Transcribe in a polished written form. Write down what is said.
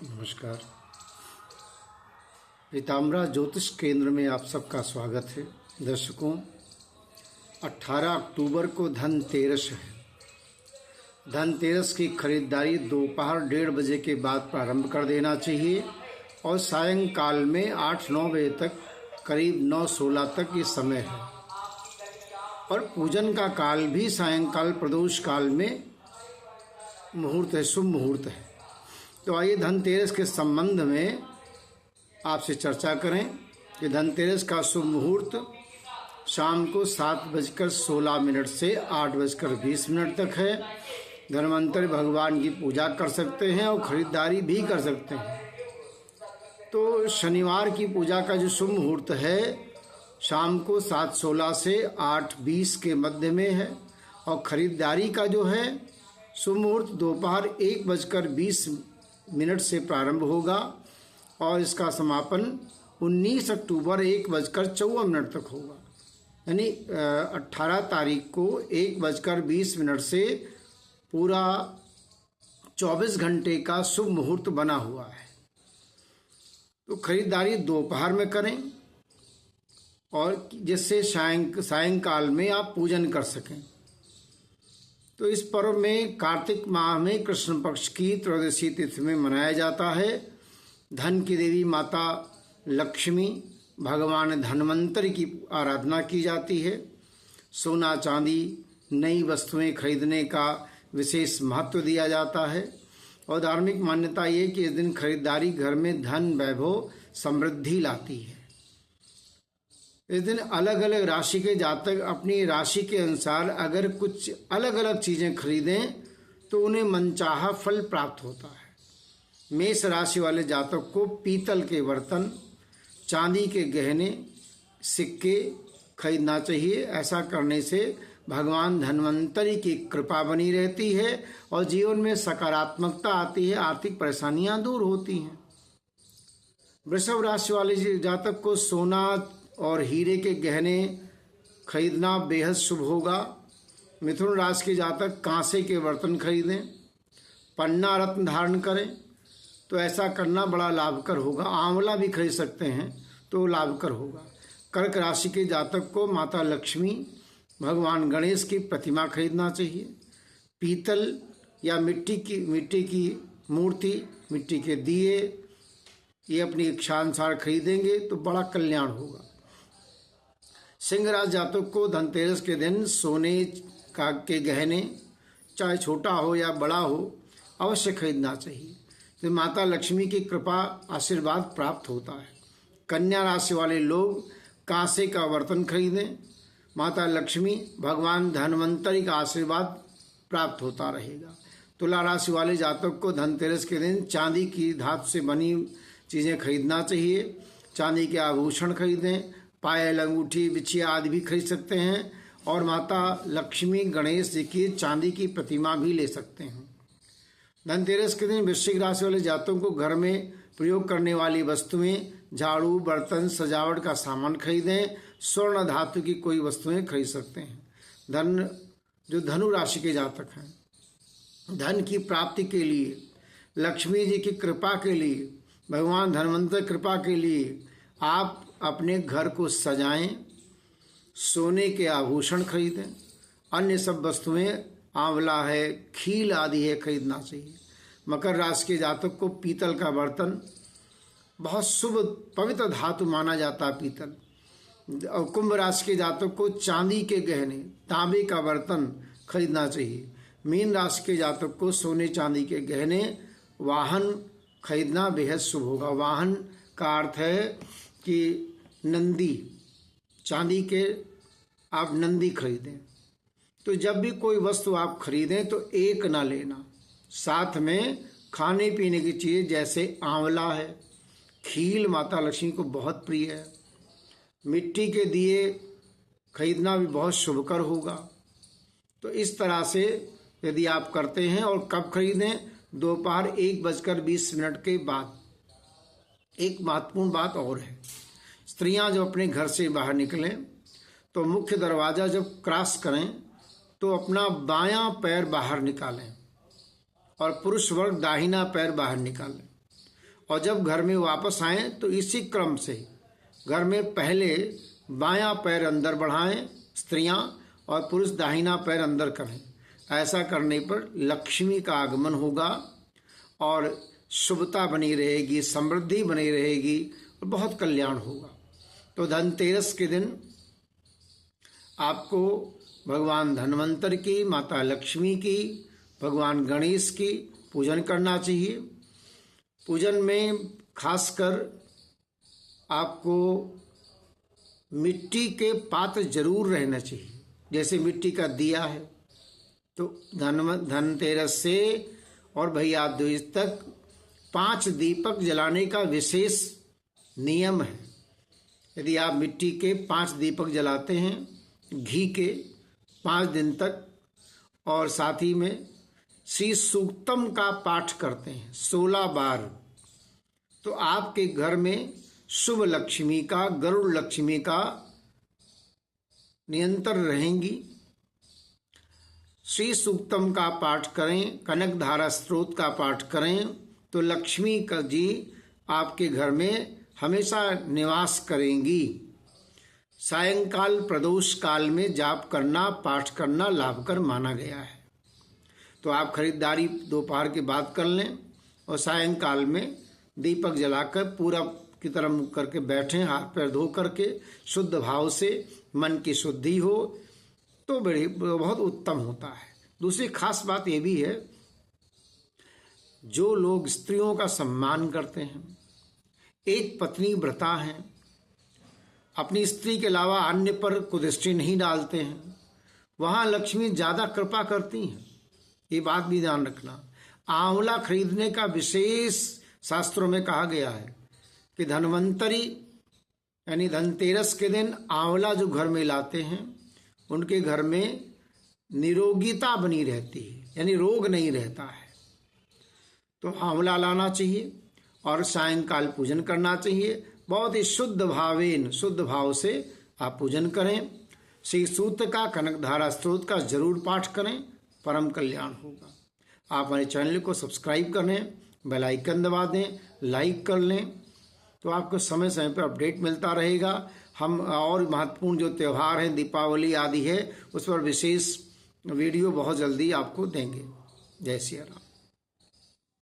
नमस्कार। पीताम्बरा ज्योतिष केंद्र में आप सबका स्वागत है। दर्शकों, 18 अक्टूबर को धनतेरस है। धनतेरस की खरीदारी दोपहर 1:30 बजे के बाद प्रारंभ कर देना चाहिए और सायंकाल में 8-9 बजे तक, करीब 9:16 तक ये समय है। और पूजन का काल भी सायंकाल प्रदोष काल में मुहूर्त है, शुभ मुहूर्त है। तो आइए धनतेरस के संबंध में आपसे चर्चा करें कि धनतेरस का शुभ मुहूर्त शाम को 7:16 से 8:20 तक है। धन्वंतरि भगवान की पूजा कर सकते हैं और खरीदारी भी कर सकते हैं। तो शनिवार की पूजा का जो शुभ मुहूर्त है शाम को 7:16 से 8:20 के मध्य में है और खरीदारी का जो है शुभ मुहूर्त दोपहर 1:20 से प्रारंभ होगा और इसका समापन 19 अक्टूबर 1:54 तक होगा। यानी 18 तारीख को 1:20 से पूरा 24 घंटे का शुभ मुहूर्त बना हुआ है। तो खरीदारी दोपहर में करें और जिससे सायंकाल में आप पूजन कर सकें। तो इस पर्व में कार्तिक माह में कृष्ण पक्ष की त्रयोदशी तिथि में मनाया जाता है। धन की देवी माता लक्ष्मी, भगवान धन्वंतरि की आराधना की जाती है। सोना चांदी, नई वस्तुएं खरीदने का विशेष महत्व दिया जाता है और धार्मिक मान्यता ये कि इस दिन खरीदारी घर में धन, वैभव, समृद्धि लाती है। इस दिन अलग अलग राशि के जातक अपनी राशि के अनुसार अगर कुछ अलग अलग चीजें खरीदें तो उन्हें मनचाहा फल प्राप्त होता है। मेष राशि वाले जातक को पीतल के बर्तन, चांदी के गहने, सिक्के खरीदना चाहिए। ऐसा करने से भगवान धन्वंतरि की कृपा बनी रहती है और जीवन में सकारात्मकता आती है, आर्थिक परेशानियां दूर होती हैं। वृषभ राशि वाले जातक को सोना और हीरे के गहने खरीदना बेहद शुभ होगा। मिथुन राशि के जातक कांसे के बर्तन खरीदें, पन्ना रत्न धारण करें तो ऐसा करना बड़ा लाभकर होगा। आंवला भी खरीद सकते हैं तो लाभकर होगा। कर्क राशि के जातक को माता लक्ष्मी, भगवान गणेश की प्रतिमा खरीदना चाहिए। पीतल या मिट्टी की मूर्ति, मिट्टी के दिए ये अपनी इच्छानुसार खरीदेंगे तो बड़ा कल्याण होगा। सिंह राशि जातक को धनतेरस के दिन सोने के गहने, चाहे छोटा हो या बड़ा हो, अवश्य खरीदना चाहिए। तो माता लक्ष्मी की कृपा, आशीर्वाद प्राप्त होता है। कन्या राशि वाले लोग कांसे का बर्तन खरीदें। माता लक्ष्मी, भगवान धन्वंतरि का आशीर्वाद प्राप्त होता रहेगा। तुला राशि वाले जातक को धनतेरस के दिन चांदी की धातु से बनी चीज़ें खरीदना चाहिए। चांदी के आभूषण खरीदें, पायल, अंगूठी, बिछिया आदि भी खरीद सकते हैं और माता लक्ष्मी, गणेश जी की चांदी की प्रतिमा भी ले सकते हैं। धनतेरस के दिन वृश्चिक राशि वाले जातकों को घर में प्रयोग करने वाली वस्तुएं, झाड़ू, बर्तन, सजावट का सामान खरीदें। स्वर्ण धातु की कोई वस्तुएं खरीद सकते हैं। धनु राशि के जातक हैं, धन की प्राप्ति के लिए, लक्ष्मी जी की कृपा के लिए, भगवान धन्वंतरि कृपा के लिए आप अपने घर को सजाएं, सोने के आभूषण खरीदें। अन्य सब वस्तुएं, आंवला है, खील आदि है, खरीदना चाहिए। मकर राशि के जातक को पीतल का बर्तन बहुत शुभ पवित्र धातु माना जाता है, पीतल। और कुंभ राशि के जातक को चांदी के गहने, तांबे का बर्तन खरीदना चाहिए। मीन राशि के जातक को सोने चांदी के गहने, वाहन खरीदना बेहद शुभ होगा। वाहन का अर्थ है कि नंदी, चांदी के आप नंदी खरीदें। तो जब भी कोई वस्तु आप खरीदें तो एक ना लेना, साथ में खाने पीने की चीज़ जैसे आंवला है, खील माता लक्ष्मी को बहुत प्रिय है। मिट्टी के दिए खरीदना भी बहुत शुभकर होगा। तो इस तरह से यदि आप करते हैं, और कब खरीदें, दोपहर 1:20 के बाद। एक महत्वपूर्ण बात और है, स्त्रियां जब अपने घर से बाहर निकलें तो मुख्य दरवाज़ा जब क्रॉस करें तो अपना बायां पैर बाहर निकालें और पुरुष वर्ग दाहिना पैर बाहर निकालें। और जब घर में वापस आएं तो इसी क्रम से घर में पहले बायां पैर अंदर बढ़ाएं स्त्रियां और पुरुष दाहिना पैर अंदर करें। ऐसा करने पर लक्ष्मी का आगमन होगा और शुभता बनी रहेगी, समृद्धि बनी रहेगी और बहुत कल्याण होगा। तो धनतेरस के दिन आपको भगवान धन्वंतर की, माता लक्ष्मी की, भगवान गणेश की पूजन करना चाहिए। पूजन में खासकर आपको मिट्टी के पात्र जरूर रहना चाहिए, जैसे मिट्टी का दिया है। तो धनतेरस से और भैया दूज तक 5 दीपक जलाने का विशेष नियम है। यदि आप मिट्टी के 5 दीपक जलाते हैं घी के 5 दिन तक, और साथ ही में श्री सूक्तम का पाठ करते हैं 16 बार, तो आपके घर में शुभ लक्ष्मी का, गरुड़ लक्ष्मी का नियंत्रण रहेंगी। श्री सूक्तम का पाठ करें, कनक धारा स्त्रोत का पाठ करें, तो लक्ष्मी का जी आपके घर में हमेशा निवास करेंगी। सायंकाल प्रदोष काल में जाप करना, पाठ करना लाभकर माना गया है। तो आप खरीदारी दोपहर के बाद कर लें और सायंकाल में दीपक जलाकर पूरब की तरफ मुख करके बैठें, हाथ पैर धो करके शुद्ध भाव से मन की शुद्धि हो तो बहुत उत्तम होता है। दूसरी खास बात ये भी है, जो लोग स्त्रियों का सम्मान करते हैं, एक पत्नी व्रता हैं, अपनी स्त्री के अलावा अन्य पर कुदृष्टि नहीं डालते हैं, वहाँ लक्ष्मी ज़्यादा कृपा करती हैं। ये बात भी ध्यान रखना। आंवला खरीदने का विशेष शास्त्रों में कहा गया है कि धन्वंतरी यानी धनतेरस के दिन आंवला जो घर में लाते हैं उनके घर में निरोगिता बनी रहती है, यानी रोग नहीं रहता है। तो आंवला लाना चाहिए और सायंकाल पूजन करना चाहिए। बहुत ही शुद्ध भावेन, शुद्ध भाव से आप पूजन करें। श्री सूक्त का, कनक धारा स्त्रोत का जरूर पाठ करें, परम कल्याण होगा। आप हमारे चैनल को सब्सक्राइब कर लें, बेल आइकन दबा दें, लाइक कर लें, तो आपको समय समय पर अपडेट मिलता रहेगा। हम और महत्वपूर्ण जो त्यौहार हैं, दीपावली आदि है, उस पर विशेष वीडियो बहुत जल्दी आपको देंगे। जय श्री राम।